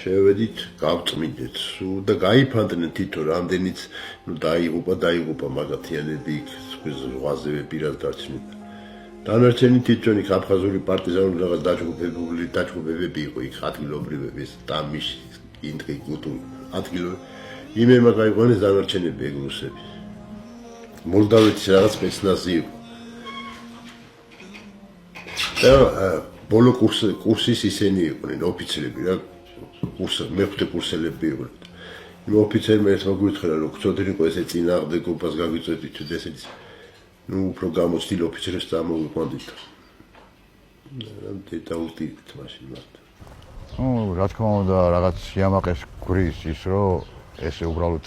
შევედით, გავწმინდეთ და გაიფანტნენ თითო რამდენიც დაიღუპა მაგათიანები იქ ზღვაზევე პირად დარჩნენ. დანარჩენი თითოეულ აფხაზური პარტიზანული რაღაც დაჯგუფებები იყო იქ ადგილობრივები, დამის, ინტრი, გუტუ, ადგილობრივი. იმერმა გაიყვანეს დანარჩენები ეგრუსები. მოლდავეთის რაღაც სპეცნაზი იყო. და ბოლო კურსის ისენი იყვნენ ოფიცრები რა, მეხუთე კურსელები იყვნენ. იმ ოფიცერმა ერთმა გვითხარა, რომ გწოდნიყო ესე წინააღმდეგობას გაგვიწოდით თუ ესეც უფრო გამოცდილ ოფიცრებს წამოვიყვანდით. დაუტირეთ მაშინ მათ. რა თქმა უნდა, რაღაც იამაყეს გვრის ის, რომ ესე უბრალოდ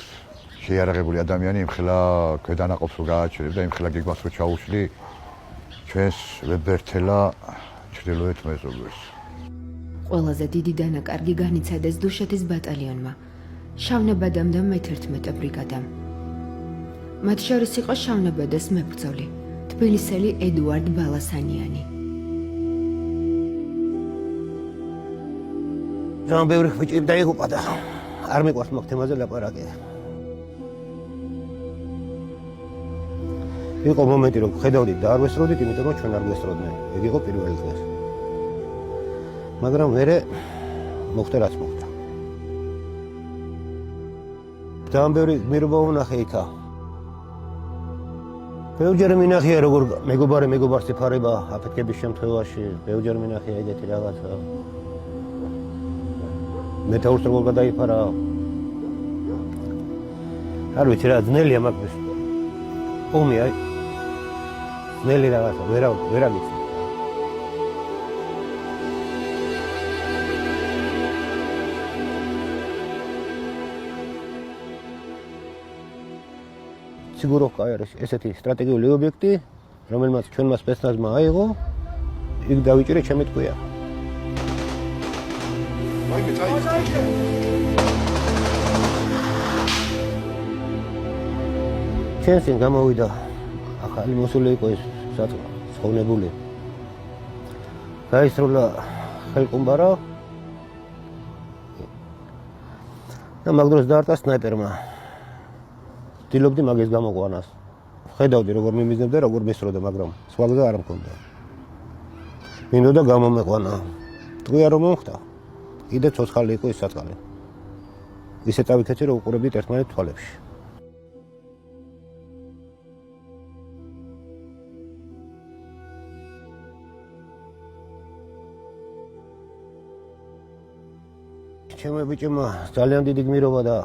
შეიარაღებული ადამიანი იმხელა ქვედანაყოფს რო გააჩერებ და იმხელა გიგვას რო ჩაუშლი ჩვენს ვებერთელა ჩრდილოეთ მეზობელს. ყველაზე დიდი დანაკარგი განიცადეს დუშეთის ბატალიონმა, შავნებადამ და მე-11 ბრიგადამ. მათ შორის იყო შავნებადეს მებრძოლი, თბილისელი ედუარდ ბალასანიანი. ძალიან ბევრი ხბიჭი დაიღუპა და არ მიყვარს მაგ თემაზე ლაპარაკი. იყო მომენტი რომ ხედავდით და არ ვესწროდით, იმიტომ რომ ჩვენ არ გვესწროდნენ. ეგ იყო პირველი დღე. მაგრამ მერე მოხდა რაც მოხდა. ძალიან ბევრი გმირობა ვნახე იქა. ბევრჯერ მინახია როგორ მეგობარს იფარება აფეთქების შემთხვევაში, ბევრჯერ მინახია ეგეთი რაღაცა. მეთაურს როგორ გადაიფარა. არ ვიცი რა, ძნელია მაგას. ომი აი ძნელი რაღაცა, ვერ აგიცი. სიგუროვკა არის ესეთი სტრატეგიული ობიექტი, რომელმაც ჩვენმა სპეცნაზმა აიღო, იქ დავიჭირე ჩემი ტყვია. ჩვენსინ გამოვიდა ახალი მოსული იყო ეს სხოვნებული. გაისროლა ხელყუმბარა და მაგ დროს დაარტყა სნაიპერმა. ვთილობდი მაგის გამოყვანას. ხედავდი როგორ მიმიზნებდა, როგორ მისროდა, მაგრამ სხვა გზა არ მქონდა. მინდოდა გამომეყვანა. ტყვია რომ მომხდა. კიდე ცოცხალი იყო ის საწყალი. ისე წავიქეცი რომ უყურებდით ერთმანეთს თვალებში. ჩემო ბიჭებმა ძალიან დიდი გმირობა და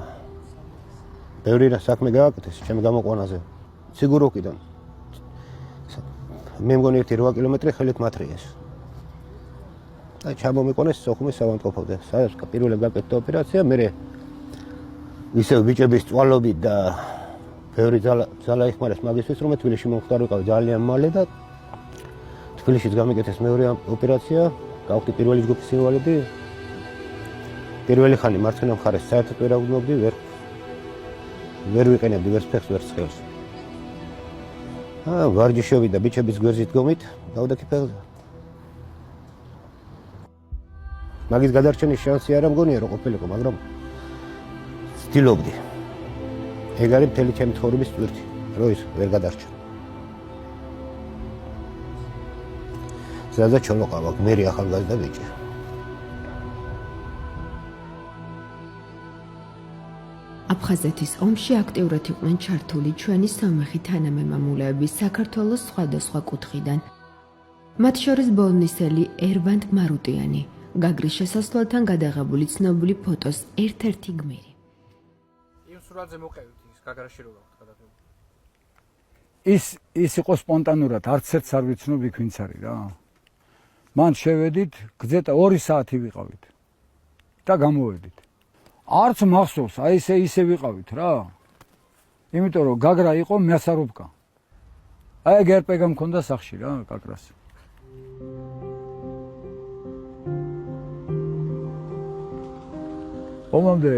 ბევრი საქმე გააკეთეს ჩემ გამოყვანაზე. სიგუროვკიდან. მე მგონი 8 კილომეტრი ხელით მათრიეს. და ჩამომიყვანეს სოხუმის საავადმყოფოდე. სადაც პირველად გაკეთდა ოპერაცია, მე ისევ ბიჭების წვალობით და ბევრი ძალა იხმარეს მაგისთვის, რომ თბილისში მომხდარიყავ ძალიან მალე და თბილისშიც გამიკეთეს მეორე ოპერაცია, გავხდი პირველი ჯგუფის სიმრავლედი. პირველი ხანი მარცხენა მხარეს საერთოდ ვერ აღვნიშნავდი, ვერ ვიყენებდი ვერც ფეხს, ვერც ხელს. ვარჯიშობი და ბიჭების გვერდით გომით გავდექი ფეხზე. მაგის გადარჩენის შანსი არ მგონია რომ ყოფილიყო, მაგრამ ვცდილობდი. ეგ არის მთელი ჩემი ცხოვრების ტვირთი, რომ ის ვერ გადარჩა. ზადა ჩოლოყავა, გმირი ახალგაზრდა ბიჭი. აფხაზეთის ომში აქტიურად იყვნენ ჩართული ჩვენი სამეხი თანამემამულეები საქართველოს სხვადასხვა კუთხიდან. მათ შორის ბოლნისელი ერვანდ მარუტიანი, გაგრის შესასვლელთან გადაღებული ცნობილი ფოტოს ერთ-ერთი გმირი. იმ სურათზე მოყევით ის გაგრაში რო გაქვთ გადაღებული. ის იყო სპონტანურად, არც ერთს არ ვიცნობ იქ ვინც არის რა. მან შევედით, გზეთა 2 საათი ვიყავით და გამოვედით. არც მახსოვს, აი ისე ვიყავით რა. იმიტომ რომ გაგრა იყო მიასარუბკა. აი გერპეგა მქონდა სახში რა, გაგრას. ომამდე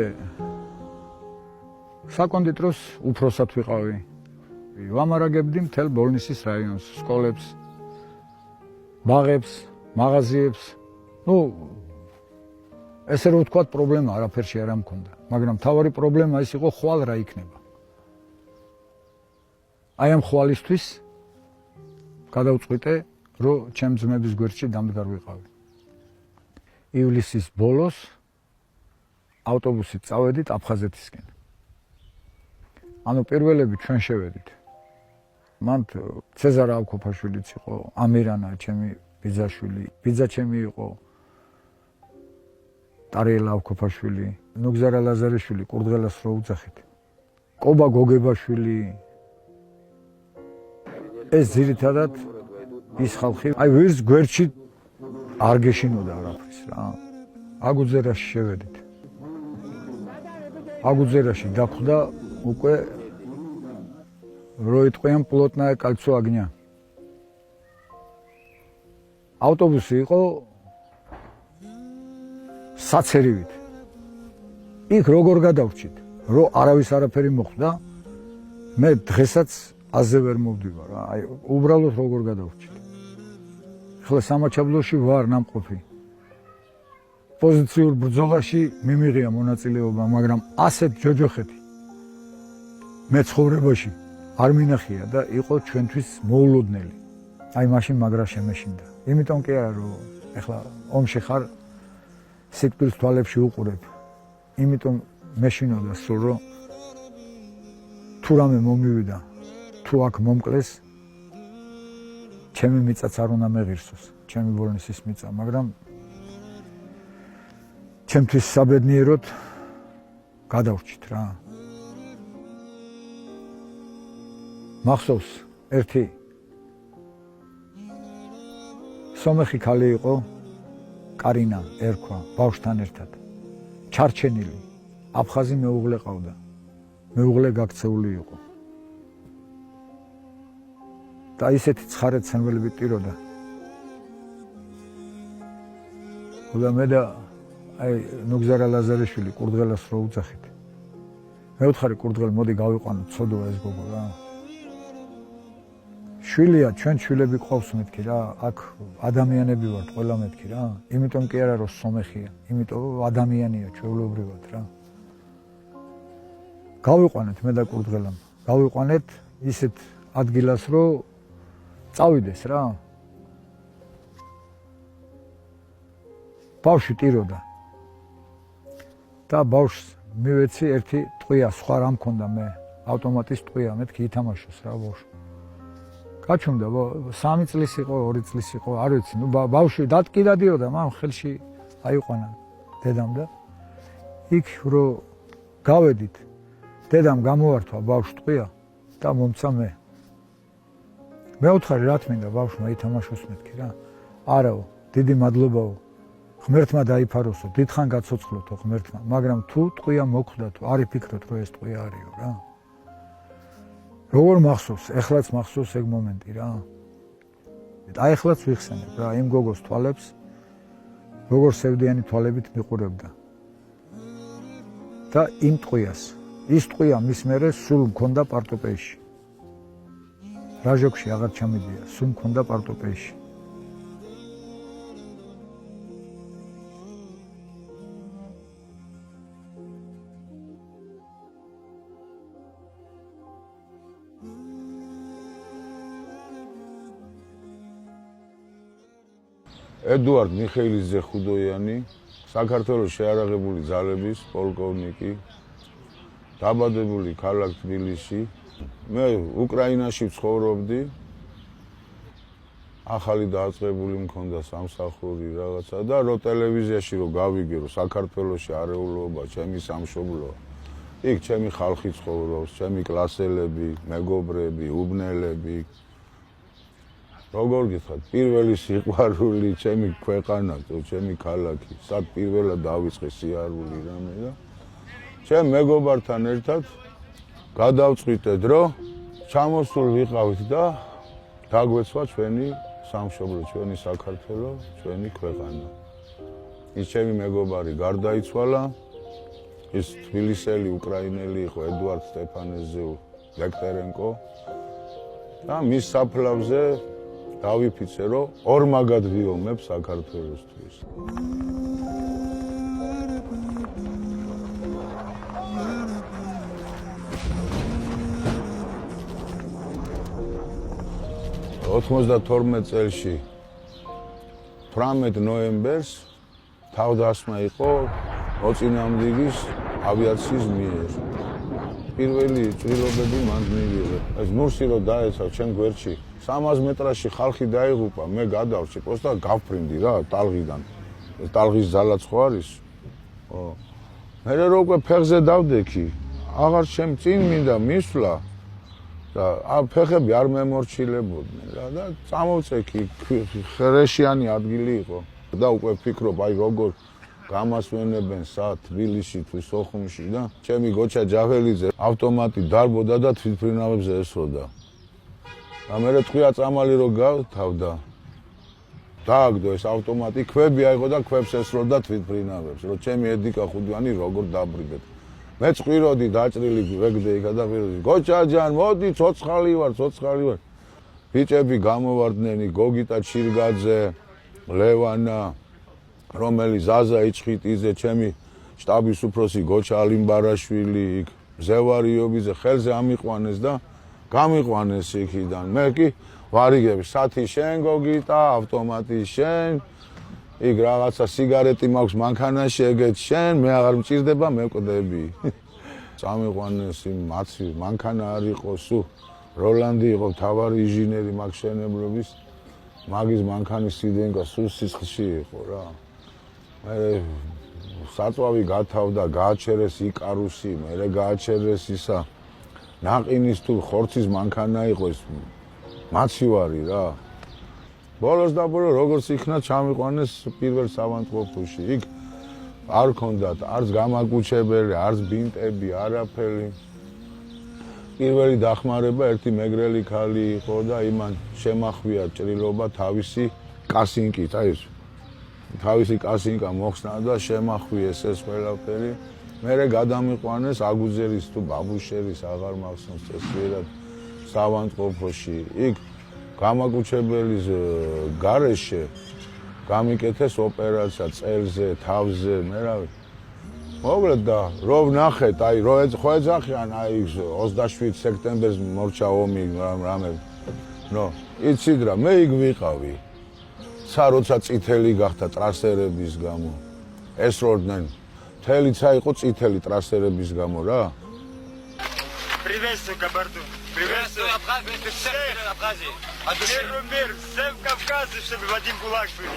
საკონდით დროს უფროსად ვიყავი. ვამარაგებდი მთელ ბოლნისის რაიონს, სკოლებს, ბაღებს, მაღაზიებს. ესე რომ ვთქვათ, პრობლემა არაფერში არ მქონდა, მაგრამ თავარი პრობლემა ის იყო, ხვალ რა იქნება. აი ამ ხვალისთვის გადავწყვიტე, რომ ჩემ ძმების გვერდში დამდგარ ვიყავი. ივლისის ბოლოს ავტობუსით წავედით აფხაზეთისკენ. ანუ პირველები ჩვენ შევედით. მან ცეზარ ავქოფაშვილიც იყო, ამირანა ჩემი ბიძაშვილი, ბიძა ჩემი იყო ტარიელა ავქოფაშვილი, ნუგზარა ლაზარეშვილი, კურდღელას რო უძახით. კობა გოგებაშვილი. ეს ძირითადად ის ხალხი, აი ვირს გვერდში არ გეშინოდა არაფრის რა. აგუძერაში შევედით. აგუძერაში დახვდა უკვე როიტყვიან პლოტნაე კალცო აგნია. ავტობუსი იყო საცერივით. იქ როგორ გადავრჩით, რომ არავის არაფერი მოხდა, მე დღესაც აზე ვერ მოვდივარ, აი უბრალოდ როგორ გადავრჩით. ახლა სამაჩაბლოში ვარ ნამყოფი. პოზიციურ ბრძოლაში მიმიღია მონაწილეობა, მაგრამ ასეთ ჯოჯოხეთი მე ცხოვრებაში არ მინახია და იყო ჩვენთვის მოულოდნელი. აი მაშინ მაგრა შემეშინდა. იმიტომ კი არა რომ ახლა ომში ხარ სიკვდილს თვალებში უყურებ. იმიტომ მეშინოდა სულ რომ თუ რამე მომივიდა, თუ აქ მომკლეს ჩემი მიწაც არ უნდა მეღირსოს, ჩემი ბოლნისის მიწა, მაგრამ ჩემთვის საბედნიეროდ გადავრჩით რა. მახსოვს ერთი სომეხი ქალი იყო, კარინა ერქვა, ბავშვთან ერთად. ჩარჩენილი, აფხაზი მეუღლე ყავდა. მეუღლე გაქცეული იყო. და ისეთი ცხარე ცენველები ტიროდა. და მე და აი ნუგზარა ლაზარეშვილი კურდღელას რო უძახით. მე ვთხარი კურდღელ, მოდი გავიყვანოთ ცოდო ეს გოგო რა. შვილია, ჩვენ შვილები ყავს მეთქი რა, აქ ადამიანები ვართ ყველა მეთქი რა. იმიტომ კი არა რომ სომეხია, იმიტომ რომ ადამიანია ჩვეულებრივად რა. გავიყვანეთ მე და კურდღელამ. გავიყვანეთ ისეთ ადგილას რომ წავიდეს რა. ბავშვი ტიროდა. და ბავშვს მივეცი ერთი ტყვია, სხვა რა მქონდა მე, ავტომატის ტყვია, მეთქი ითამაშოს რა ბავშვი. გაჩუმდა, 3 წლის იყო, 2 წლის იყო, არ ვიცი, ნუ ბავშვი დატკი დადიოდა, მან ხელში აიყვანა დედამ და იქ რო გავედით, დედამ გამოვართვა ბავშვ ტყვია და მომცა მე. მე ვთხარი რა თქმა უნდა ბავშვმა ითამაშოს მეთქი რა. არაო, დიდი მადლობაო. ღმერთმა დაიფაროსო, დიდხან გაცოცხლოთო ღმერთმა, მაგრამ თუ ტყვია მოხვდათო, არ იფიქროთ რომ ეს ტყვია არისო რა. როგორ მახსოვს, ეხლაც მახსოვს ეგ მომენტი რა. აი ეხლაც ვიხსენებ რა, იმ გოგოს თვალებს, როგორ სევდიანი თვალებით მიყურებდა. და იმ ტყვიას, ის ტყვია მის მერე სულ მქონდა პარტოპეიში. რაჟოქში აღარ ჩამიდია, სულ მქონდა პარტოპეიში. ედუარდ მიხეილიძე ხუდოიანი, საქართველოს შეარაღებული ძალების პოლკოვნიკი, დაბადებული ქალაქ თბილისში. მე უკრაინაში ცხოვრობდი. ახალი დაწყებული მქონდა სამსახური რაღაცა და რო ტელევიზიაში რო გავიგე რომ საქართველოში არეულობა, ჩემი სამშობლოა. იქ ჩემი ხალხი ცხოვრობს, ჩემი კლასელები, მეგობრები, უბნელები. როგორ გითხრათ, პირველი სიყვარული, ჩემი ქვეყანა, ჩემი ქალაქი, სად პირველად დავიწყე სიარული რამე და ჩემ მეგობართან ერთად გადავწყვიტეთ, რომ ჩამოსულ ვიყავით და დაგვეცვა ჩვენი სამშობლო, ჩვენი საქართველო, ჩვენი ქვეყანა. ის ჩემი მეგობარი გარდაიცვალა, ის თბილისელი უკრაინელი იყო ედუარდ სტეფანეძე ლექტერენკო და მის საფლავზე დავიფიცე, რომ ორმაგად ვიომებ საქართველოსთვის. 92 წელში 18 ნოემბერს თავდასხმა იყო მოწინააღმდეგის ავიაციის მიერ. პირველი ჭრილობები მან მიიღო. ეს ნურსი რო დაეცა ჩემ გვერდში 300 მეტრაში ხალხი დაიღუპა, მე გადავრჩი, პროსტა გავფრინდი რა ტალღიდან. ეს ტალღის ძალაც ხო არის? ო. მე რო უკვე ფეხზე დავდექი, აღარ ჩემ წინ მინდა მისვლა და ფეხები არ მემორჩილებოდნენ რა და წამოვწექი ხერეშიანი ადგილი იყო და უკვე ვფიქრობ აი როგორ გამასვენებენ სად თბილისში თუ სოხუმში და ჩემი გოჩა ჯაველიძე ავტომატი დარბოდა და თვითმფრინავებზე ესროდა და მე თქვია წამალი რო გავთავდა დააგდო ეს ავტომატი ქვები აიღო და ქვებს ესროდა თვითმფრინავებს რომ ჩემი ედიკა ხუდვანი როგორ დაბრიდეთ მე წვიროდი დაჭრილი ვეგდე იქა და გოჩაჯან მოდი ცოცხალი ვარ ბიჭები გამოვარდნენი გოგიტა ჩირგაძე ლევანა რომელი ზაზა იჩხიტიძე ჩემი შტაბის უფროსი გოჩა ალიმბარაშვილი იქ ზევარიობიძე ხელზე ამიყვანეს და გამიყვანეს იქიდან მე კი ვარიგები სათი შენ გოგიტა ავტომატი შენ იქ რაღაცა სიგარეტი მაქვს მანქანაში ეგეთ შენ მე აღარ მჭირდება მეკვდები წამიყვანეს იმ მაცი მანქანა არ იყო სუ როლანდი იყო თავარი ინჟინერი მაგ შენებლობის მაგის მანქანის სიდენკა სულ სისხლში იყო რა მე საწვავი გათავდა გააჩერეს იკარუსი მე გააჩერეს ისა ნაყინის თუ ხორცის მანქანა იყო ეს მაცივარი რა ბოლოს და ბოლოს როგორც იქნა ჩამიყვანეს პირველ სავანტყოფოში იქ არ ქონდათ არც გამაკუჩებელი არც ბინტები არაფერი პირველი დახმარება ერთი მეგრელი ქალი იყო და იმან შემახვია ჭრილობა თავისი კასინკით აი ეს თავისი კასინკა მოხსნა და შემახვიეს ეს ყველაფერი მერე გადამიყვანეს აგუძერის თუ ბაბუშერის აღარ მახსოვს წესიერად სავანტყოფოში იქ გამაკუჩებელის გარეშე გამიკეთეს ოპერაცია წელზე თავზე მე რა მოკლედ და რო ვნახეთ აი რო ხო ეძახიან აი 27 სექტემბერს მორჩა ომი რამე ნო იცით რა მე იქ ვიყავი ცა როცა წითელი გახდა ტრასერების გამო ესროდნენ მთელი ცა იყო წითელი ტრასერების გამო რა Приветствую, Кабарду. Приветствую, Абхазию. Ты всех Абхазии. Первый мир, всем Кавказе, чтобы в один кулак были.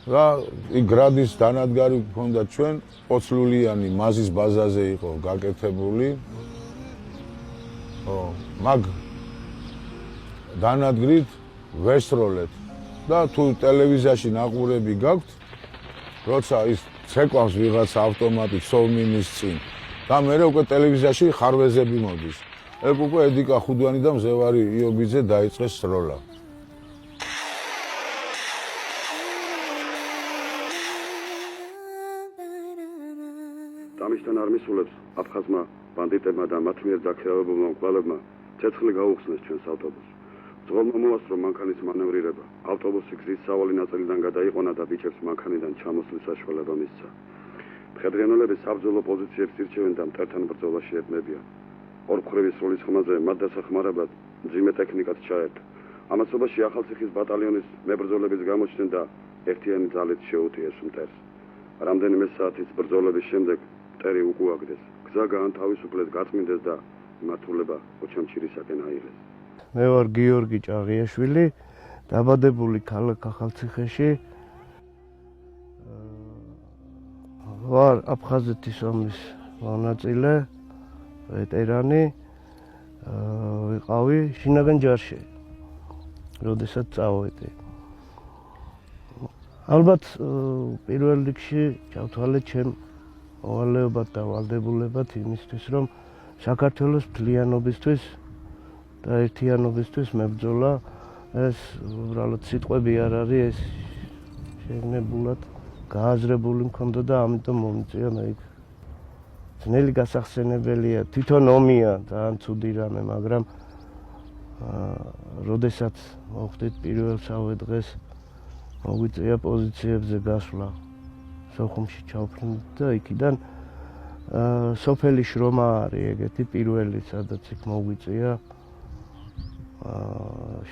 რა იქ გრადის დანადგარი გქონდა ჩვენ პოცლულიანი მაზის ბაზაზე იყო გაკეთებული მაგ დანადგრით ვესროლეთ და თუ ტელევიზიაში ნაყურები გაქვთ როცა ის ცეკვავს ვიღაცა ავტომატით სოვმინის წინ და მე უკვე ტელევიზიაში ხარვეზები მოდის ეგ უკვე ედიკა ხუდვანი და მზევარი იობიძე დაიწყეს სროლა ამისთან არ მისულებს აფხაზმა ბანდიტებმა და მათ მიერ დაქირავებულმა მკვლელებმა ცეცხლი გაუხსნეს ჩვენს ავტობუსს. ძღოლმა მოასწრო მანქანის მანევრირება. ავტობუსი გზის სავალი ნაწილიდან გადაიყვანა და ბიჭებს მანქანიდან ჩამოსვლის საშუალება მისცა. მხედრიანელები საბრძოლო პოზიციებს ირჩევენ და მტერთან ბრძოლაში ებნებიან. ორმხრივი სროლის ხმაზე მათ დასახმარებლად მძიმე ტექნიკაც ჩაერთო. ამასობაში ახალციხის ბატალიონის მებრძოლების გამოჩნდნენ და ერთიანი ძალით შეუტიეს მტერს. რამდენიმე საათის ბრძოლების შემდეგ მტერი უკუაგდეს. გზა გაანთავისუფლეს, გაწმინდეს და მართულება ოჩამჩირისაკენ აიღეს. მე ვარ გიორგი ჭაღიაშვილი, დაბადებული ქალაქ ახალციხეში. ვარ აფხაზეთის ომის მონაწილე, ვეტერანი. ვიყავი შინაგან ჯარში, როდესაც წავედი. ალბათ პირველ რიგში ჩავთვალეთ ჩემ მოვალეობად და ვალდებულებად იმისთვის, რომ საქართველოს მთლიანობისთვის და ერთიანობისთვის მებრძოლა ეს უბრალოდ სიტყვები არ არის, ეს შეგნებულად გააზრებული მქონდა და ამიტომ მომიწია მე იქ. ძნელი გასახსენებელია, თვითონ ომია ძალიან ცუდი რამე, მაგრამ როდესაც მოხდით პირველსავე დღეს მოგვიწია პოზიციებზე გასვლა. სოხუმში ჩავფრინდით და იქიდან სოფელი შრომა არის ეგეთი პირველი, სადაც იქ მოგვიწია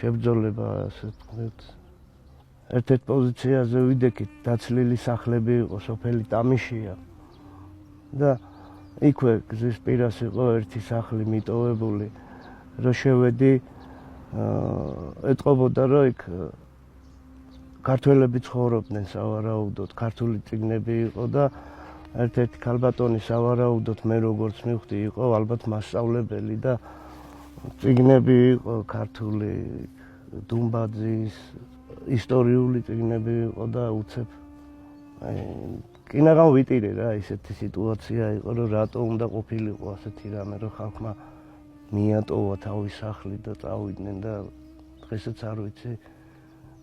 შებრძოლება, ასე ვთქვით. ერთ-ერთ პოზიციაზე ვიდექით, დაცლილი სახლები იყო, სოფელი ტამიშია. და იქვე გზის პირას იყო ერთი სახლი მიტოვებული, რომ შევედი, ეტყობოდა, რომ იქ ქართველები ცხოვრობდნენ სავარაუდოდ, ქართული წიგნები იყო და ერთ-ერთი ქალბატონი სავარაუდოდ მე როგორც მივხვდი იყო ალბათ მასწავლებელი და წიგნები იყო ქართული, დუმბაძის, ისტორიული წიგნები იყო და უცებ კინაღამ ვიტირე რა, ისეთი სიტუაცია იყო, რომ რატო უნდა ყოფილიყო ასეთი რამე, რომ ხალხმა მიატოვა თავის სახლი და წავიდნენ და დღესაც არ ვიცი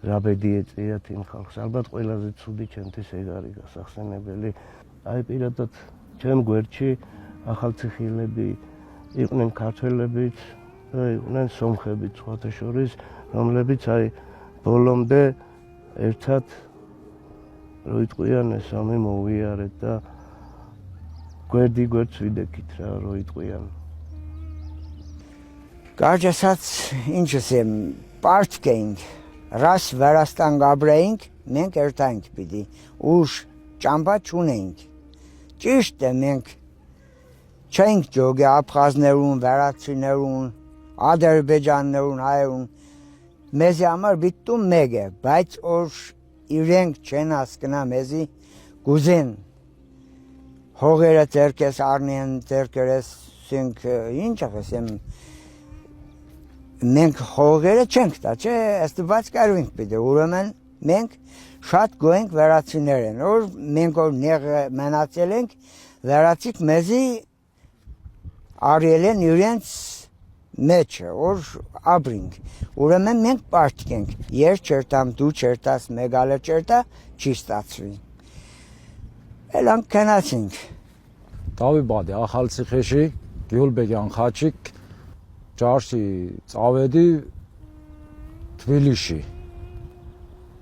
რა ბედი ეწიათ იმ ხალხს. ალბათ ყველაზე ცუდი ჩემთვის ეგ არის გასახსენებელი. აი პირადად ჩემ გვერდში ახალციხილები იყვნენ ქართველებიც და იყვნენ სომხებიც სხვათა შორის, რომლებიც აი ბოლომდე ერთად რო იტყვიან ეს ამი მოვიარეთ და გვერდი გვერდს ვიდექით რა რო იტყვიან. Garjasat inchesem partking ras varastan gabraying menk ertank bidi ush chamba chuneng chishte menk cheng joge abkhaznerun varatchinerun aderbejannerun ayun mezi amar bittum mege bayt or irenk chenaskna mezi guzen hogera terkes arnen terkeres sink inchesem մենք հողերը չենք տա, չէ, աստված կարվենք պիտի, ուրեմն մենք շատ գոհենք վերացիներ են, որ մենք որ նեղը մնացել ենք, վերացիկ մեզի արել են իրենց մեջը, որ ապրինք, ուրեմն մենք պարտք ենք, եր չերտամ, դու չերտաս, մեգալը չերտա, չի ստացվի, էլանք կնացինք. Տավիբադի, ախալցիխեշի, գյուլբեգյան խաչիկ, Ճարշի ծավեդի Թբիլիսի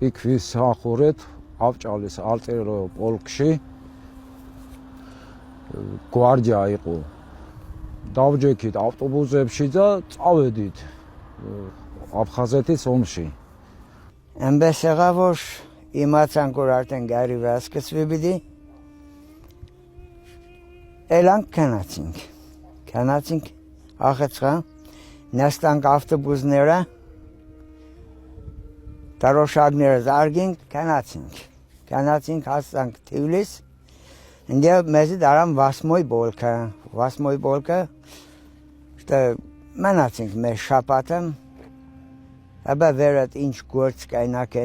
იქ ვისახურეთ ავჭალის ალტერო პოლკში გვარდია იყო დავჯექით ავტობუსებში და წავედით აფხაზეთის ომში Embes եղավ որ իմացանք որ արդեն գարի վասկսվիբիդի էլանք քանացինք ախեցղա նստանք ավտոբուսները տարոշակները զարգինք կանացինք հասանք Թիվլիս ինձ մեզի դարան վասմոյ բոլկը մնացինք մեր շապատը ապա վերդ ինչ գործ կայնակ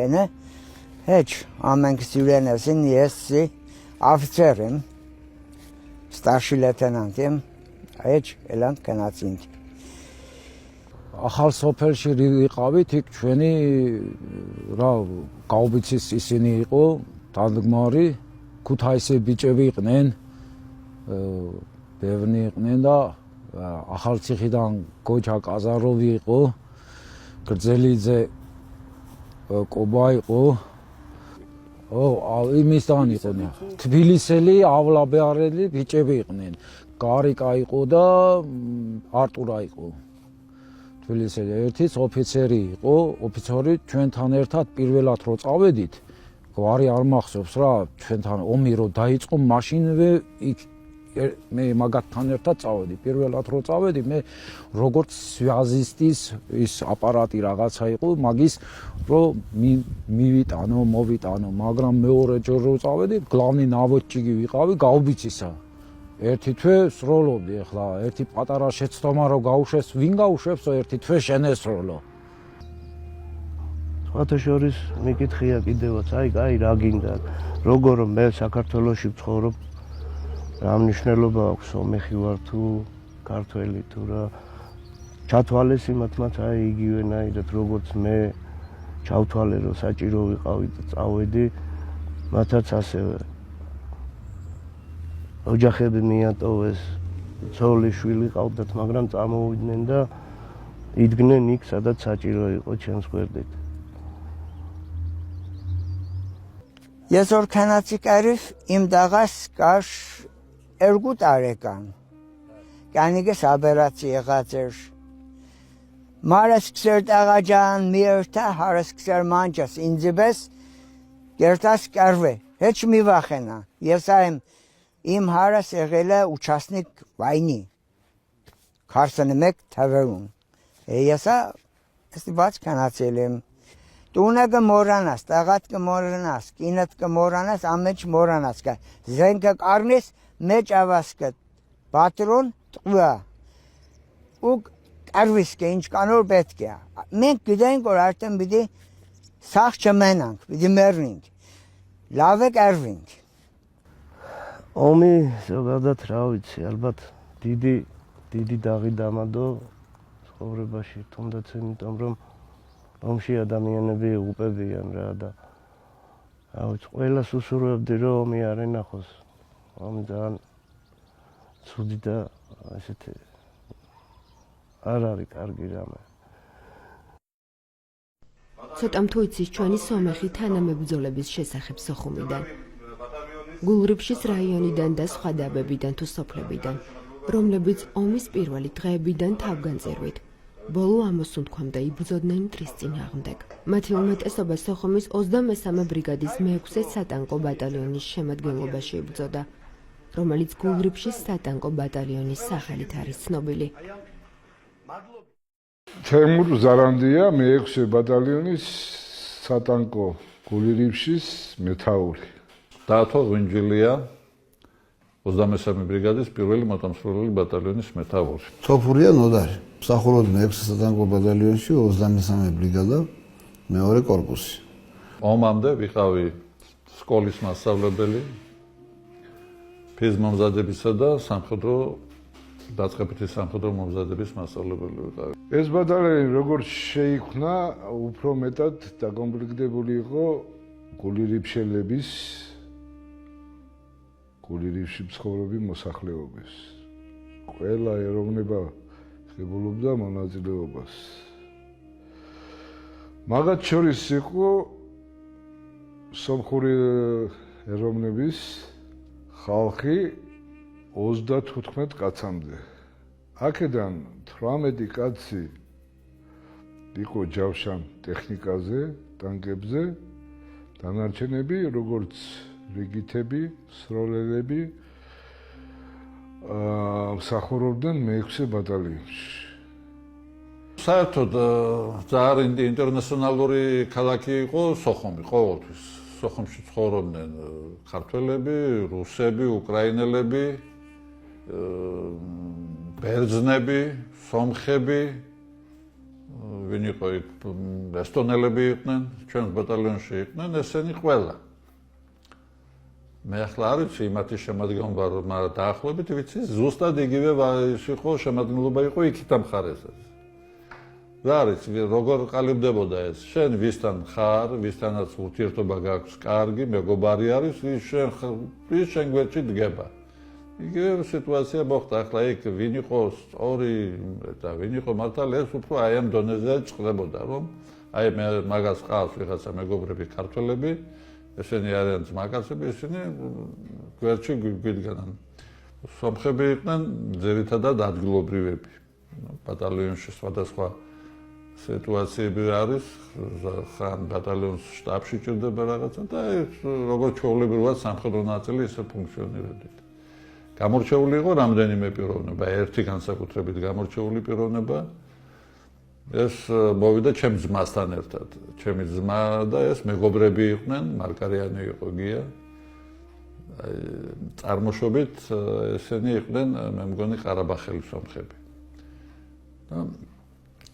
ենը հեչ ամենք սյուրեն էսին ես աֆցեր եմ ստարշի լետենանտ եմ Այջ էլանք կնացինք Ախալ սոփելში ვიყავით იქ ჩვენი რა გაუბიცის ისინი იყო დადგმარი ქუთაისე ბიჭები იყვნენ ბევრი იყვნენ და ახალციხიდან გოჩა კაზაროვი იყო გრძელიძე კობა იყო იმისთან იყვნენ თბილისელი ავლაბეარელი ბიჭები იყვნენ გარიკა იყო და არტურა იყო თბილისელი ერთის ოფიცერი იყო ოფიცერი ჩვენთან ერთად პირველად რო წავედით გვარი არ მახსოვს რა ჩვენთან ომი რო დაიწყო მაშინვე იქ მე მაგათთან ერთად წავედი პირველად რო წავედი მე როგორც სვიაზისტის ის აპარატი რაღაცა იყო მაგის რო მოვიტანო მაგრამ მეორე ჯერ რო წავედი გლავნი ნავოდჭიგი ვიყავი გაუბიცისა ერთი თვე სროლობდი ახლა ერთი პატარა შეცდომა რო გაუშვეს ვინ გაუშვებსო ერთი თვე შენესროლო სხვათა შორის მიკითხია კიდევაც აი რა გინდა როგორ მე საქართველოში ვცხოვრობ რა მნიშვნელობა აქვს სომეხი ვარ თუ ქართველი თუ რა ჩათვალეს იმათმაც აი იგივენაირად როგორც მე ჩავთვალე რომ საჭირო ვიყავი და წავედი მათაც ასევე ოჯახები მიატოვეს ცოლი შვილი ყავდათ მაგრამ წამოვიდნენ და იდგნენ იქ სადაც საჭირო იყო ჩემს გვერდით Ես որ քանացի կարիվ իմ դաղաս կար երկու տարեկան կանիգես աբերացի եղած էր მარასკსერ ტაღაჯან მიერთა ჰარასკსერ მანჯას ინძიბეს გერთას კარვე ეჩ მივახენა ესაემ იმ ჰარას ეღელა участник войны ქარსანემეკ თავერუნ ესა ეს ბაჩკანაცელემ Տունը մորանաս, տաղատ մորանաս, կինդ մորանաս, ամեջ մորանաս, զենքը կարնես, մեջ ավասկը, բատրոն տղվա, ու կարվիս կը, ինչ կանոր պետք է, մենք գիտենք, որ արդեն բիդի սաղ չմենանք, բիդի մերնինք, լավ է կարվինք։ Ომի զოგადად რა ვიცი, ალბათ დიდი დაღი დამადო ცხოვრებაში, თუნდაც იმიტომ რომ ომში ადამიანები უპებიან რა და რა ვიცი, ყველას უსურვებდი რომ ომი არ ენახოს. ომი ძალიან ცუდი და ესეთი არ არის კარგი რამე. ცოტამ თუ იცის ჩვენი სომეხი თანამებრძოლების შესახებ სოხუმიდან. გულრიფშის რაიონიდან და სხვა დაბებიდან თუ სოფლებიდან, რომლებიც ომის პირველი დღეებიდან თავგანწირვით ბოლო ამოსუნთქვამდე იბრძოდნენ მტრის წინააღმდეგ. მათი უმეტესობა სოხუმის 23 ბრიგადის მე-6 სატანკო ბატალიონის შემადგენლობაში იბრძოდა, რომელიც გულრიფშის სატანკო ბატალიონის სახელით არის ცნობილი. თემურ ზარანდია მე-6 ბატალიონის სატანკო გულრიფშის მეთაური. დაათო ღვინჯილია 23 ბრიგადის პირველი მოტანსროლელი ბატალიონის მეთაური. სოფურია ნოდარი. მსახურობდი მე-6 სატანკო ბატალიონში 23 ბრიგადა მეორე კორპუსი. ომამდე ვიყავი სკოლის მასწავლებელი, ფიზმომზადებისა და სამხედრო დაწყებითი სამხედრო მომზადების მასწავლებელი ვიყავი. ეს ბატალიონი როგორც შეიქმნა, უფრო მეტად დაკომპლექტებული იყო გულრიფშელების გულრიფში მცხოვრები მოსახლეობის. ყველა ეროვნება ღებულობდა მონაწილეობას. მაგათ შორის იყო სომხური ეროვნების ხალხი 35 კაცამდე. აქედან 18 კაცი იყო ჯავშან ტექნიკაზე, ტანკებზე, დანარჩენები როგორც რიგითები, სროლელები მსახურობდნენ მე-6 ბატალიონში. საერთოდ ძალიან ინტერნაციონალური ქალაქი იყო სოხუმი ყოველთვის. სოხუმში ცხოვრობდნენ ქართველები, რუსები, უკრაინელები, ბერძნები, სომხები, ვინ იყო იქ ესტონელები იყვნენ, ჩვენს ბატალიონში იყვნენ, ესენი ყველა. მე ახლა არ ვიცი იმათი შემადგენლობა, მაგრამ დაახლოებით ვიცი, ზუსტად იგივე ის იყო შემადგენლობა იყო იქით ამ მხარესაც. რა არის, როგორ ყალიბდებოდა ეს? შენ ვისთან ხარ, ვისთანაც ურთიერთობა გაქვს კარგი, მეგობარი არის, ის შენ გვერდში დგება. იგივე სიტუაცია მოხდა ახლა იქ ვინ იყო სწორი და ვინ იყო მართალი, ეს უფრო აი ამ დონეზე წყდებოდა, რომ აი მე მაგას ყავს ვიღაცა მეგობრები ქართველები, ესენი არიან ძმაკაცები, ესენი გვერდში გვიდგანან. სომხები იყვნენ ძირითადად ადგილობრივები. ბატალიონში სხვადასხვა სიტუაციები არის, ხან ბატალიონის შტაბში ჭირდება რაღაცა და როგორც ჩვეულებრივად სამხედრო ნაწილი ისე ფუნქციონირებდით. გამორჩეული იყო რამდენიმე პიროვნება, ერთი განსაკუთრებით გამორჩეული პიროვნება ეს მოვიდა ჩემ ძმასთან ერთად. ჩემი ძმა და ეს მეგობრები იყვნენ, მარკარიანი იყო გია. წარმოშობით ესენი იყვნენ, მე მგონი ყარაბახელი სომხები.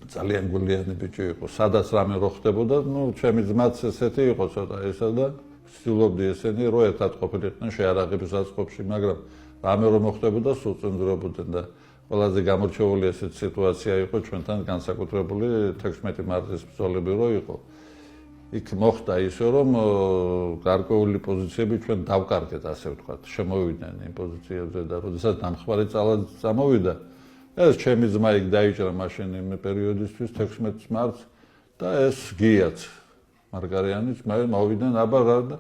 ძალიან გულიანი ბიჭი იყო. სადაც რამე რო ხდებოდა, ჩემი ძმაც ესეთი იყო ცოტა ესა და ვცდილობდი ესენი რო ერთად ყოფილიყვნენ შეარაღების აწყობში, მაგრამ რამე რო მოხდებოდა, სულ წინდრობოდნენ და ყველაზე გამორჩეული ესეთი სიტუაცია იყო ჩვენთან განსაკუთრებული 16 მარტის ბრძოლები რო იყო. იქ მოხდა ისე რომ გარკვეული პოზიციები ჩვენ დავკარგეთ, ასე ვთქვათ, შემოვიდნენ იმ პოზიციებზე და როდესაც დამხმარე წამოვიდა, ეს ჩემი ძმა იქ დაიჭრა მაშინ იმ პერიოდისთვის 16 მარტს და ეს გიაც მარგარიანიც მოვიდნენ აბა რა და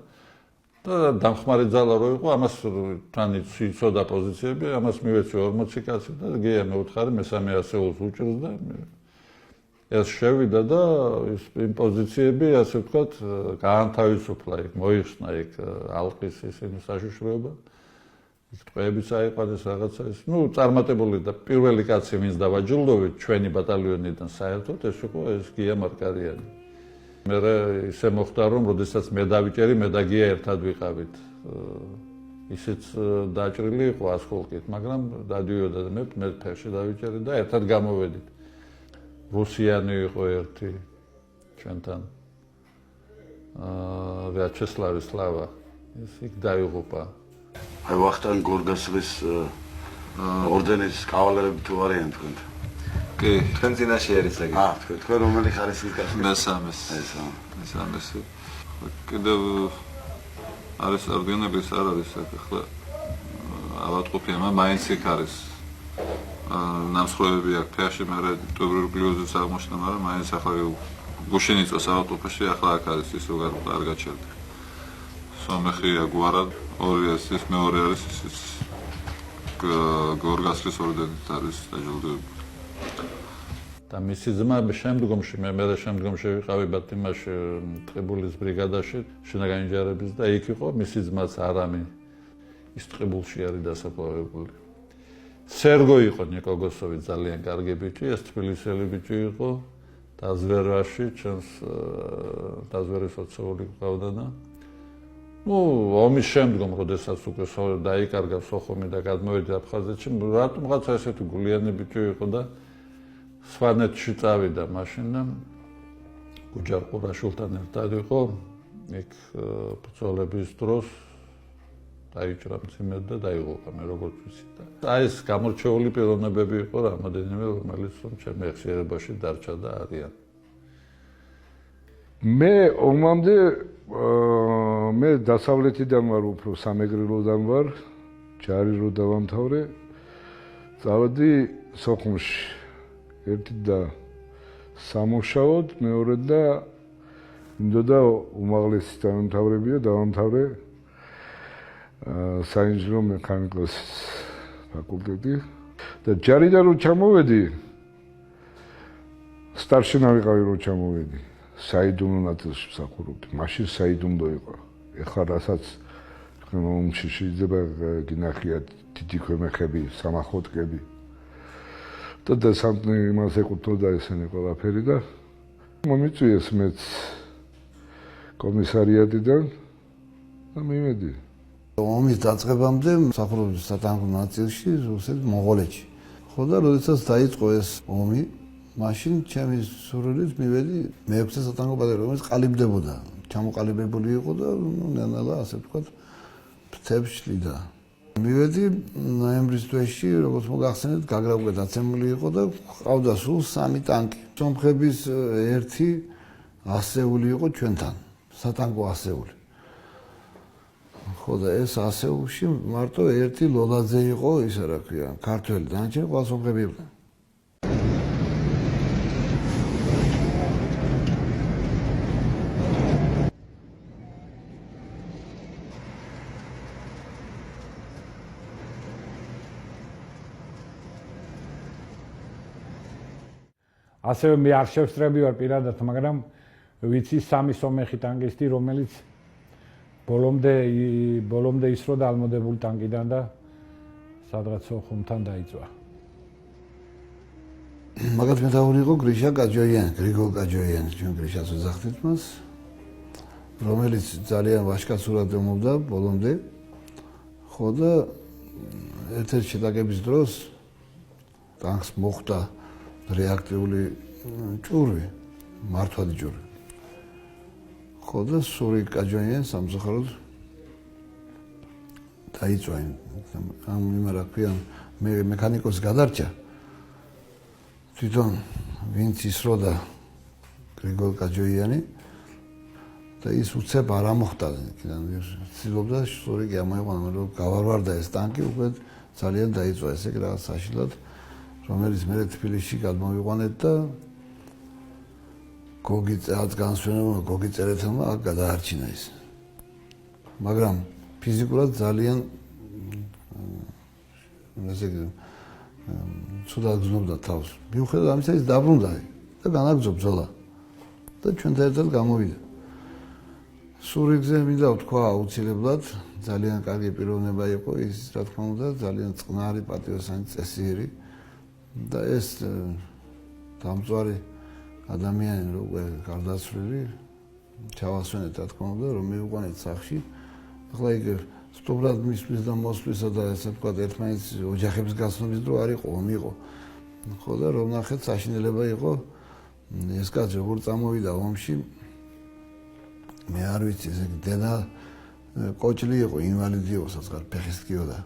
დამხმარე ძალა რო იყო, ამას თან იცოდა პოზიციები, ამას მივეცი 40 კაცი და გია მეუთხარი მესამე ასეულს უჭერს და ეს შევიდა და იმ პოზიციები, ასე ვთქვათ, გაანთავისუფლა იქ, მოიხსნა იქ ალყის ისინი საშიშროება. იქ ტყვეებიც აიყვანეს რაღაცა ის. წარმატებული და პირველი კაცი, ვინც დავაჯილდოვით ჩვენი ბატალიონიდან საერთოდ, ეს იყო ეს გია მარკარიანი. მე ისე მოხდა, რომ როდესაც მე დავიჭერი, მე და გია ერთად ვიყავით. ისიც დაჭრილი იყო ასხოლკით, მაგრამ დადიოდა და მე ფეხში დავიჭერი და ერთად გამოვედით. რუსიანი იყო ერთი ჩვენთან. ვიაჩესლავი სლავა. ის იქ დაიღუპა. აი ვახტანგ გორგასლის ორდენის კავალერები თუ არიან თქვენ? კი, თქვენ წინაშე არის ეგ. თქვენ რომელი ხარისხის კაცი? მესამეს. მესამესი. კიდევ არის ორდენები, არ არის ახლა ავატყოფია, მაინც იქ არის. ნამსხვრევები აქვს ფეხში, მაგრამ ტუბერკულოზის აღმოჩნდა, მაგრამ მაინც ახლა გუშინ იწვევს ავატყოფაში, ახლა აქ არის ის როგორ არ გაჩერდა. სომეხია გვარა, ორი ის მეორე არის ის გორგასლის ორდენით არის დაჯილდოებული. და მისი ძმა შემდგომში მე შემდგომში ვიყავი ბათუმაში ტყიბულის ბრიგადაში შინაგანი ჯარების და იქ იყო მისი ძმაც არამი ის ტყიბულში არის დასაფლავებული. სერგო იყო ნიკოგოსოვი ძალიან კარგი ბიჭი, ეს თბილისელი ბიჭი იყო დაზვერვაში, ჩემს დაზვერვის ოცეული ყავდა და ომის შემდგომ, როდესაც უკვე დაიკარგა სოხუმი და გადმოვიდა აფხაზეთში, რატომღაცა ესეთი გულიანი ბიჭი იყო და სვანეთში წავიდა მაშინ და გუჯარ ყურაშვილთან ერთად იყო, იქ ბრძოლების დროს დაიჭრა მძიმედ და დაიღუპა, მე როგორც ვიცით. აი ეს გამორჩეული პიროვნებები იყო რამოდენიმე, რომელიც ჩემ ეხსიერებაში დარჩა და არიან. მე ომამდე მე დასავლეთიდან ვარ, უფრო სამეგრელოდან ვარ, ჯარი რო დავამთავრე, წავედი სოხუმში. ერთი და სამუშაოდ, მეორე და მინდოდა უმაღლესი დამთავრებია, დავამთავრე საინჟინრო მექანიკოს ფაკულტეტი და ჯარიდან რო ჩამოვედი, სტარშინა ვიყავი რო ჩამოვედი. საიდუმლო ნაწილში მსახურობდი. მაშინ საიდუმლო იყო. ეხლა რასაც თქვენ ომში შეიძლება გინახიათ დიდი ქვემეხები, სამახոտკები. და დასამტნი იმას ეკუთვნოდა ესენი ყველაფერი და მომიწვიეს მეც კომისარიატიდან და მივედი. ომის დაწყებამდე მსახურობდი სატანკო ნაწილში, რუსეთის მონღოლეთში. ხო და როდესაც დაიწყო ეს ომი, მაშინ ჩემი სურვილით მივედი მე-6 სატანკო ბატალიონში, რომელიც ყალიბდებოდა. ჩამოყალიბებული იყო და ნელა ასე ვთქვათ, ფრთებს შლიდა. მივედი ნოემბრის თვეში, როგორც მოგახსენეთ, გაგრა დაცემული იყო და ყავდა სულ 3 ტანკი. სომხების ერთი ასეული იყო ჩვენთან, სატანკო ასეული. ხო და ეს ასეულში მარტო ერთი ლოლაძე იყო, ისა რა ქვია, ქართველი, დანარჩენი ყველა სომხები იყვნენ. ასევე მე არ შევსწრები ვარ პირადად, მაგრამ ვიცი 3 სომეხი ტანკისტი, რომელიც ბოლომდე ისროდა ალმოდებული ტანკიდან და სადღაც სოხუმთან დაიწვა. მაგათ მეთაური იყო გრიშა კაჯოიანი, გრიგოლ კაჯოიანი, ჩვენ გრიშას ვეძახდით მას, რომელიც ძალიან ვაჟკაცურად ემობდა ბოლომდე. ხო და ერთ-ერთი შეტაკების დროს ტანკს მოხვდა რეაქტიული ჭურვი, მართვადი ჭურვი. ხო და სური კაჯოიანი სამწუხაროდ დაიწვა იმ რა ქვია, მექანიკოს გადარჩა. თვითონ ვინც ისროდა გრიგოლ კაჯოიანი და ის უცებ არ ამოხდა, ცდილობდა სური გამოიყვანა, რომ გავარვარდა ეს ტანკი, უკვე ძალიან დაიწვა ესე რაღაც საშილად. რომელიც მე თბილისში გადმოვიყვანეთ და გოგიწეაც განსვენებმა, გოგიწერეთმა აქ გადაარჩინა ის. მაგრამ ფიზიკურად ძალიან ცუდად გრძნობდა თავს. მიუხედავად ამისა ის დაბრუნდა. და განაგრძო ბრძოლა. და ჩვენ ერთად გამოვიდა. სურიგზე მინდა ვთქვა აუცილებლად ძალიან კარგი პიროვნება იყო ის, რა თქმა უნდა, ძალიან წყნარი პატიოსანი წესიერი და ეს დამწვარი ადამიანი როგორ გარდაცვლილი ჩავასვენეთ, რა თქმა უნდა, რომ მივიყვანეთ სახლში. ახლა იქ სტუბრად მისვლის და მოსვლისა და ესე ვთქვათ, ერთმანეთის ოჯახების გაცნობის დრო არ იყო, ომი იყო. ხო და რომ ნახეთ, საშინელება იყო ეს კაცი როგორ წამოვიდა ომში. მე არ ვიცი, ესე დედა კოჭლი იყო, ინვალიდი იყო, საწყარ ფეხის გიოდა.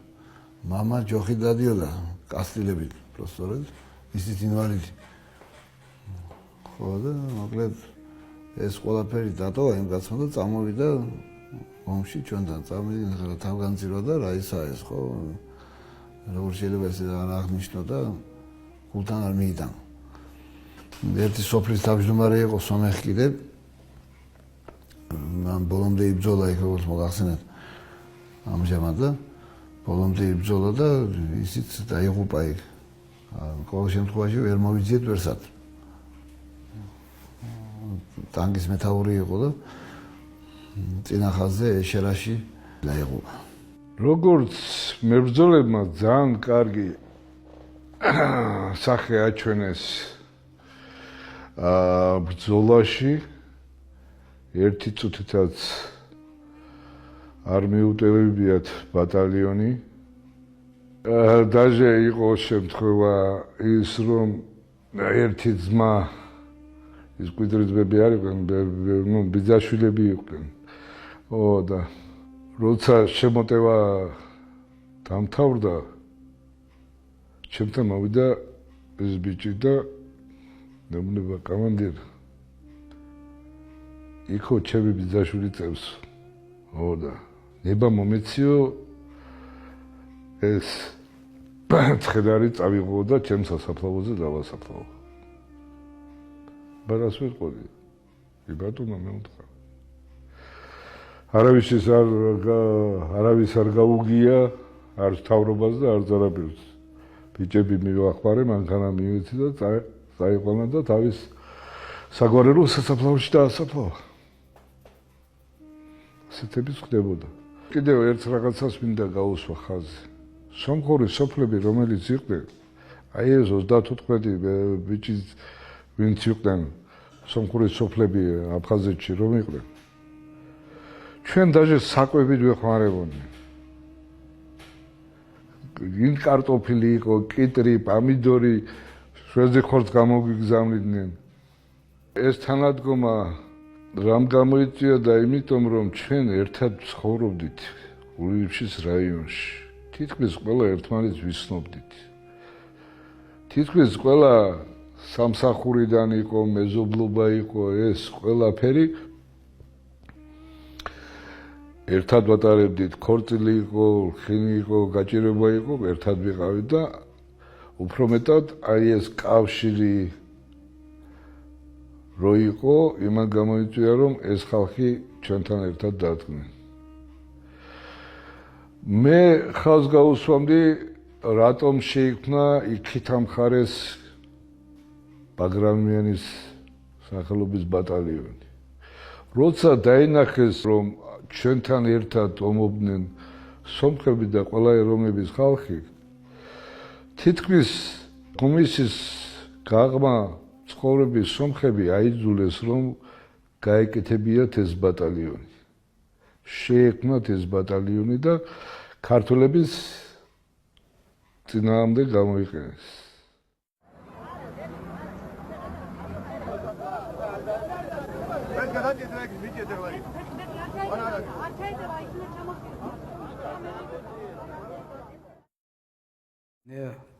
მამა ჯოხი დადიოდა, კასტილებით, პროსტორად, ისიც ინვალიდი. ხო და მოკლედ ეს ყველაფერი დატოვა იმ კაცმა და წამოვიდა ომში ჩვენთან. წამოვიდა ხა თავგანწირვა და რა ისაა ეს, ხო? როგორ შეიძლება ეს არ აღნიშნო და გულთან არ მიიტანო. ერთი სოფლის თავმჯდომარე იყო სომეხი კიდე. მან ბოლომდე იბრძოლა იქ როგორც მოგახსენეთ ამჟამად და ბოლომდე იბრძოლა და ისიც დაიღუპა იქ. ყოველ შემთხვევაში ვერ მოვიძიეთ ვერსად. ტანგის მეთაური იყო და წინა ხაზზე ეშერაში დაიღუპა. როგორც მებრძოლებმა ძალიან კარგი სახე აჩვენეს ბრძოლაში, ერთი წუთითაც არ მიუტევებიათ ბატალიონი. დაჟე იყო შემთხვევა ის, რომ ერთი ძმა ის კვიდრიძმები არ იყვნენ, ნუ ბიძაშვილები იყვნენ. და როცა შემოტევა დამთავრდა, ჩემთან მოვიდა ეს ბიჭი და ნებუნება კამანდირ იქო ჩემი ბიძაშვილი წევს. და ნება მომეციო ეს ცხედარი წავიღო და ჩემ სასაფლაოზე დავასაფლავო. ბარას ვიტყოდი. ბატონო მე უთხრა. არავის არ გაუგია, არ თავრობას და არ ზარაბირს. ბიჭები მივახმარე, მანქანა მივეცი და წაიყვანა და თავის საგვარეულო სასაფლაოში დაასაფლავა. ასეთები ხდებოდა. კიდევ ერთ რაღაცას მინდა გაუსვა ხაზი. სომხური სოფლები, რომელიც იყვნენ, აი ეს 34 ბიჭი ვინც იყვნენ სომხური სოფლები აფხაზეთში რომ იყვნენ. ჩვენ დაჟე საკვებით ვეხმარებოდნენ. გინ კარტოფილი იყო, კიტრი, პამიდორი, შვეზე ხორცს გამოგიგზავნიდნენ. ეს თანადგომა რამ გამოიწვია და იმიტომ რომ ჩვენ ერთად ცხოვრობდით ულიფშის რაიონში. თითქმის ყველა ერთმანეთს ვიცნობდით. თითქმის ყველა სამსახურიდან იყო, მეზობლობა იყო, ეს ყველაფერი ერთად ვატარებდით, ქორწილი იყო, ხინი იყო, გაჭირება იყო, ერთად ვიყავით და უფრო მეტად აი ეს კავშირი რო იყო, იმან გამოიწვია რომ ეს ხალხი ჩვენთან ერთად დადგნენ. მე ხაზს გაუსვამდი, რატომ შეიქმნა იქით ამხარეს ბაგრამიანის სახელობის ბატალიონი. როცა დაინახეს რომ ჩვენთან ერთად ომობდნენ სომხები და ყველა ეროვნების ხალხი, თითქმის კომისიის გაღმა ცხოვრების სომხები აიძულეს რომ გაეკეთებიათ ეს ბატალიონი. შეექმნათ ეს ბატალიონი და ქართველების წინააღმდეგ გამოიყენეს.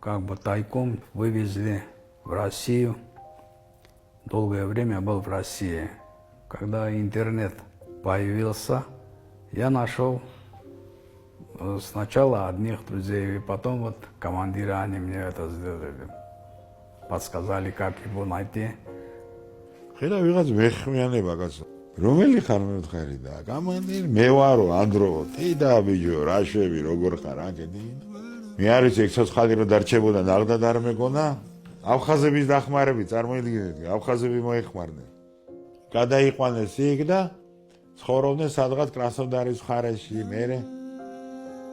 Как бы тайком вывезли в Россию. Долгое время был в России. Когда интернет появился, я нашел сначала одних друзей, и потом вот командиры, они мне это сделали. Подсказали, как его найти. ხელა ვიღაც მეხმიანება კაცო. რომელი ხარ მე ვთხარი და კომანდირი მე ვარო ანდრო თიდა ბიჯო რაშევი როგორ ხარ აკედი მე არის ექსოცხალი რომ დარჩებოდა ნალგად არ მეგონა აფხაზების დახმარებით წარმოიდგინეთ, აფხაზები მოეხმარნენ. გადაიყვანეს იქ და ცხოვრობდნენ სადღაც კრასნოდარის მხარეში, მერე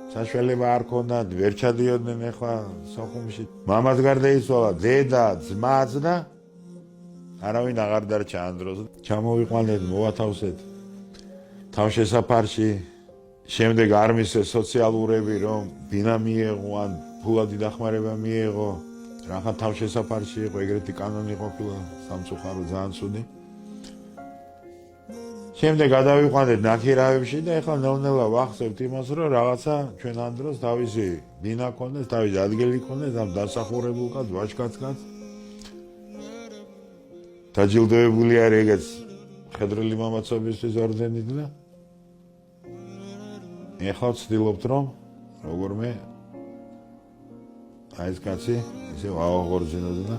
საშუალება არ ქონდათ, ვერ ჩადიოდნენ ახლა სოხუმში. მამაც გარდაიცვალა, დედა, ძმაც და არავინ აღარ დარჩა ამ დროს. ჩამოვიყვანეთ, მოვათავსეთ თავშესაფარში. შემდეგ არ მისცეს სოციალურები, რომ ბინა მიეღო ან ფულადი დახმარება მიეღო. რახან თავშესაფარში იყო, ეგრეთი კანონი ყოფილა სამწუხარო ძალიან ცუდი. შემდეგ გადავიყვანეთ ნაქირავებში და ეხლა ნელ-ნელა ვახსენებთ იმას, რომ რაღაცა ჩვენ ამ დროს თავისი ბინა ქონდეს, თავისი ადგილი ქონდეს ამ დასახურებულ კაცს, ვაჟკაცს. დაჯილდოებული არის ეგეც მხედრული მამაცობისთვის ორდენით და ეხლა ვცდილობთ, რომ როგორმე აი ეს კაცი ისევ ავაღორძინოთ და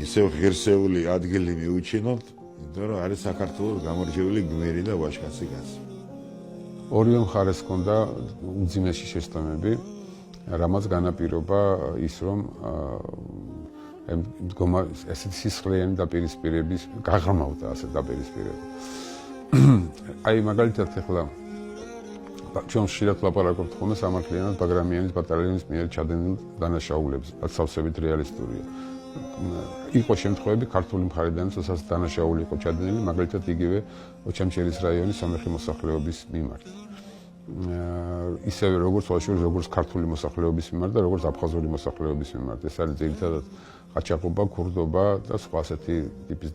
ისევ ღირსეული ადგილი მიუჩინოთ, იმიტომ რომ არის საქართველოს გამორჩეული გმირი და ვაჟკაცი კაცი. ორივე მხარეს ჰქონდა უძიმესი შეცდომები, რამაც განაპირობა ის, რომ ესეთი სისხლიანი დაპირისპირების გაღრმავდა ასე დაპირისპირება. აი მაგალითად ახლა ჩვენ ხშირად ვლაპარაკობთ ხოლმე სამართლიანად ბაგრამიანის ბატალიონის მიერ ჩადენილ დანაშაულებს, სავსებით რეალისტურია. იყო შემთხვევები ქართული მხრიდან, სადაც დანაშაული იყო ჩადენილი, მაგალითად იგივე ოჩამჩელის რაიონის სომეხი მოსახლეობის მიმართ. ისევე როგორც ვაშურის, როგორც ქართული მოსახლეობის მიმართ და როგორც აფხაზური მოსახლეობის მიმართ. ეს არის ძირითადად ყაჩაღობა, ქურდობა და სხვა ასეთი ტიპის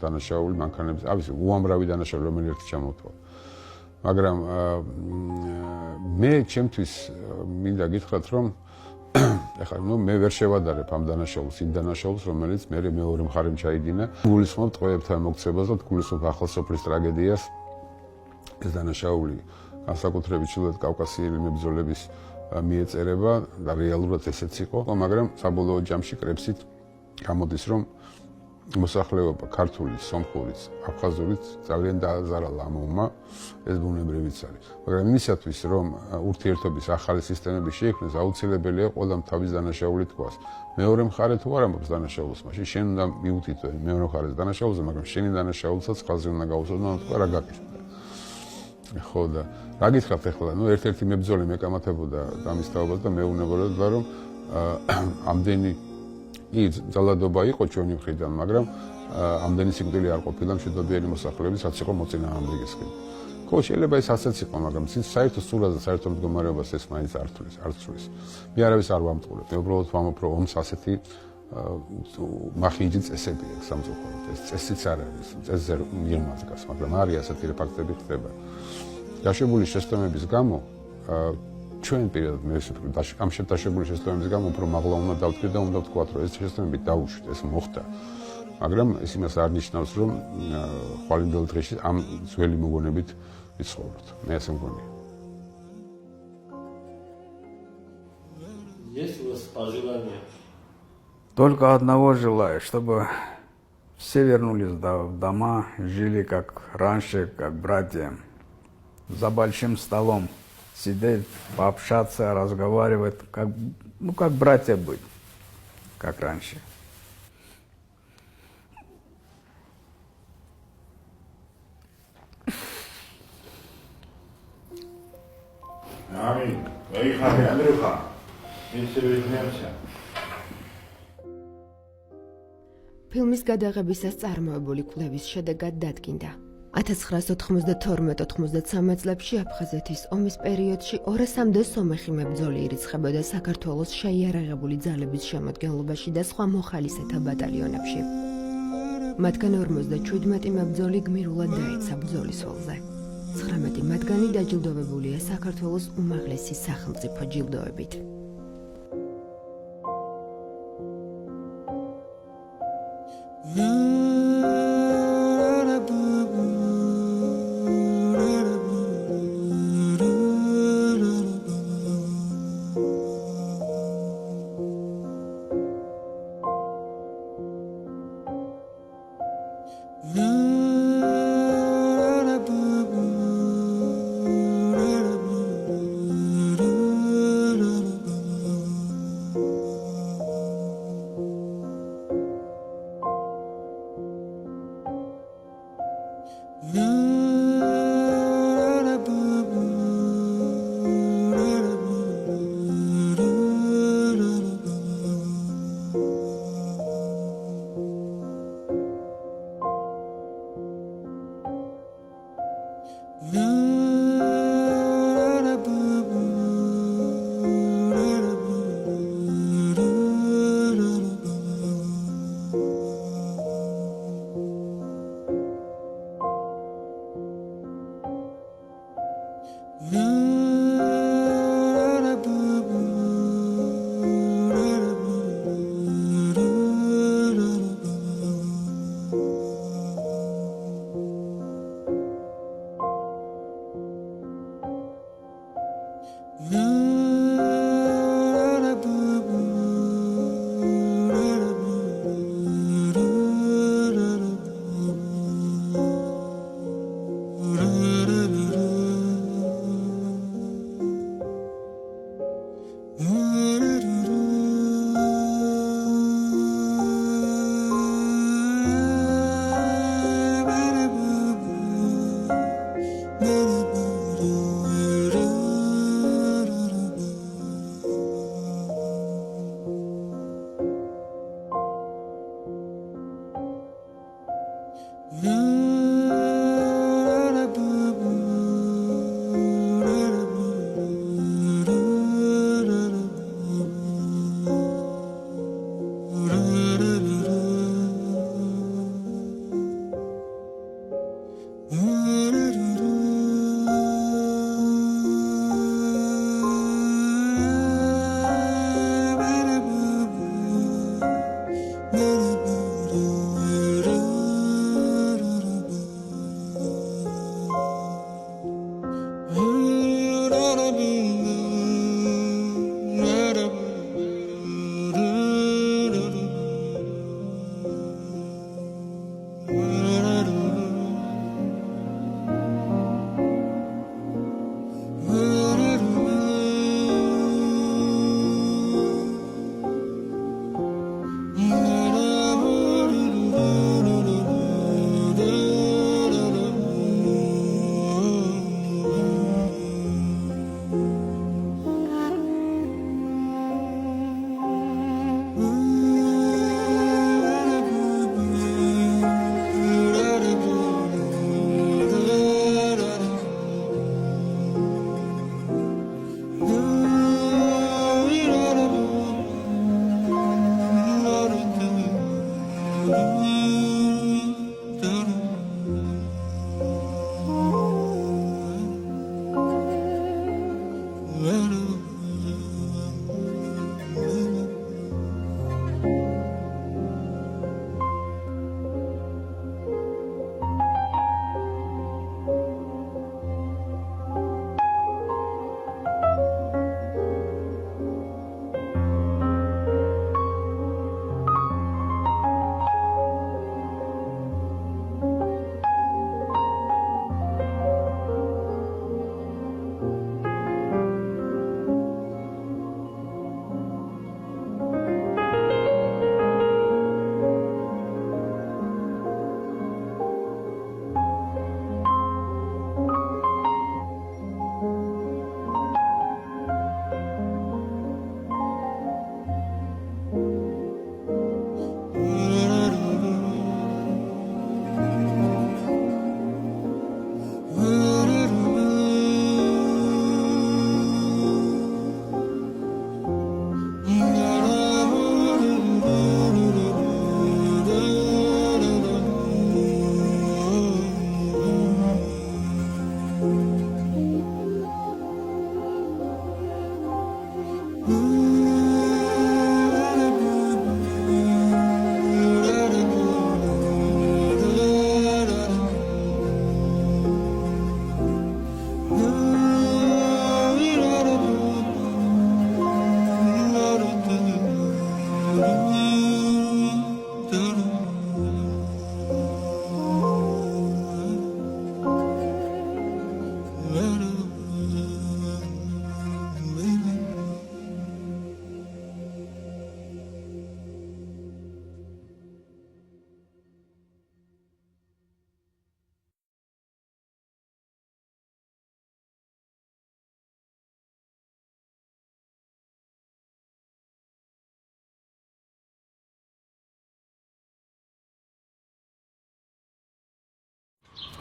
დანაშაული მანქანების, ავის უამრავი დანაშაული, რომელიც ერთი ჩამოთვალა. მაგრამ მე ჩემთვის მინდა გითხრათ, რომ ეხლა მე ვერ შევადარებ ამ დანაშაულს, იმ დანაშაულს, რომელიც მე მეორე მხარემ ჩაიდინა. გულისხმობ ტყვეებთან მოქცევას და გულისხმობ ახალ სოფლის ტრაგედიას. ეს დანაშაული განსაკუთრებით ჩრდილოეთ კავკასიელი მებრძოლების მიეწერება და რეალურად ესეც იყო, მაგრამ საბოლოო ჯამში კრებსით გამოდის, რომ მოსახლეობა ქართული, სომხურიც, აფხაზურიც ძალიან დააზარალა ამოვმა, ეს ბუნებრივიც არის. მაგრამ იმისათვის, რომ ურთიერთობის ახალი სისტემები შეიქმნეს, აუცილებელია ყველამ თავის დანაშაული თქვას. მეორე მხარე თუ არ ამბობს დანაშაულს, მაშინ შენ უნდა მიუთითო მეორე მხარეს დანაშაულზე, მაგრამ შენი დანაშაულსაც ხაზი უნდა გაუსვა და თქვა რა გაკეთდა. ხო და რა გითხრათ ახლა, ერთ-ერთი მებრძოლი მეკამათებოდა ამის თაობას და მეუბნებოდა, რომ ამდენი ძალადობა იყო ჩვენი მხრიდან, მაგრამ ამდენი სიკვდილი არ ყოფილა მშვიდობიანი მოსახლეობის, რაც იყო მოწინააღმდეგის მხრიდან. ხო, შეიძლება ეს ასეც იყო, მაგრამ საერთო სურათს და საერთო მდგომარეობას ეს მაინც არ ცვლის. მე არავის არ ვამტყურებ. მე უბრალოდ ვამბობ, რომ ომს ასეთი მახინჯი წესები აქვს სამწუხაროდ. ეს წესიც არ არის, წესზე მიღმაძგას, მაგრამ არის ასეთი ფაქტები ხდება. დაშვებული შეცდომების გამო ჩვენ პირადად მე ამ დაშვებული შეცდომების გამო უფრო მაღლა უნდა დავთქვი და უნდა ვთქვათ, რომ ეს შეცდომები დაუშვით, ეს მოხდა. მაგრამ ეს იმას არ ნიშნავს, რომ ხვალინდელ დღეში ამ ძველი მოგონებით ვიცხოვროთ. მე ასე მგონია. Есть у вас пожелания? Только одного желаю, чтобы все вернулись в дома, жили как раньше, как братья, за большим столом сидеть, пообщаться, разговаривать, как братья быть, как раньше. Аминь. Эй, хами, Андрюха, если вы вернемся. ფილმის გადაღებისას წარმოებული კვლევის შედეგად დადგინდა. 1992-93 წლებში აფხაზეთის ომის პერიოდში 200-მდე სომეხი მებრძოლი ირიცხებოდა საქართველოს შეიარაღებული ძალების შემადგენლობაში და სხვა მოხალისეთა ბატალიონებში. მათგან 57 მებრძოლი გმირულად დაეცა ბრძოლის ველზე. 19 მათგანი დაჯილდოვებულია საქართველოს უმაღლესი სახელმწიფო ჯილდოებით.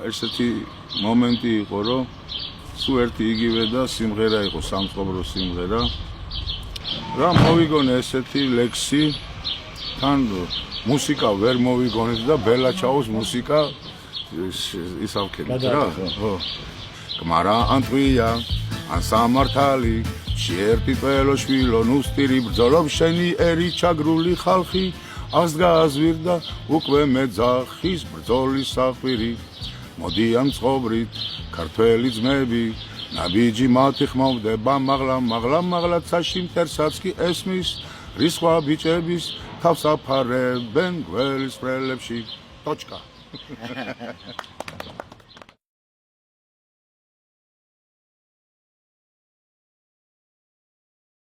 ესეთი მომენტი იყო, რომ სულ ერთი იგივე და სიმღერა იყო, სამწყობრო სიმღერა. რა მოვიგონე ესეთი ლექსი, თან მუსიკა ვერ მოვიგონეთ და ბელაჩაუს მუსიკა ისავქენით რა. ხო. კმარა ანტვია, ან სამართალი, შეერთი ყველო შვილო, ნუსტირი ბრძოლობ შენი ერი ჩაგრული ხალხი, აღსდგა აზვირდა უკვე მეძახის ბრძოლის საყვირი. მოდიან წყობრით ქართველი ძმები, ნაბიჯი მათი ხმოვდება მაღლა ცაში მტერსაც კი ესმის, რისხვა ბიჭების თავს აფარებენ გველის ფრელებში. ტოჩკა.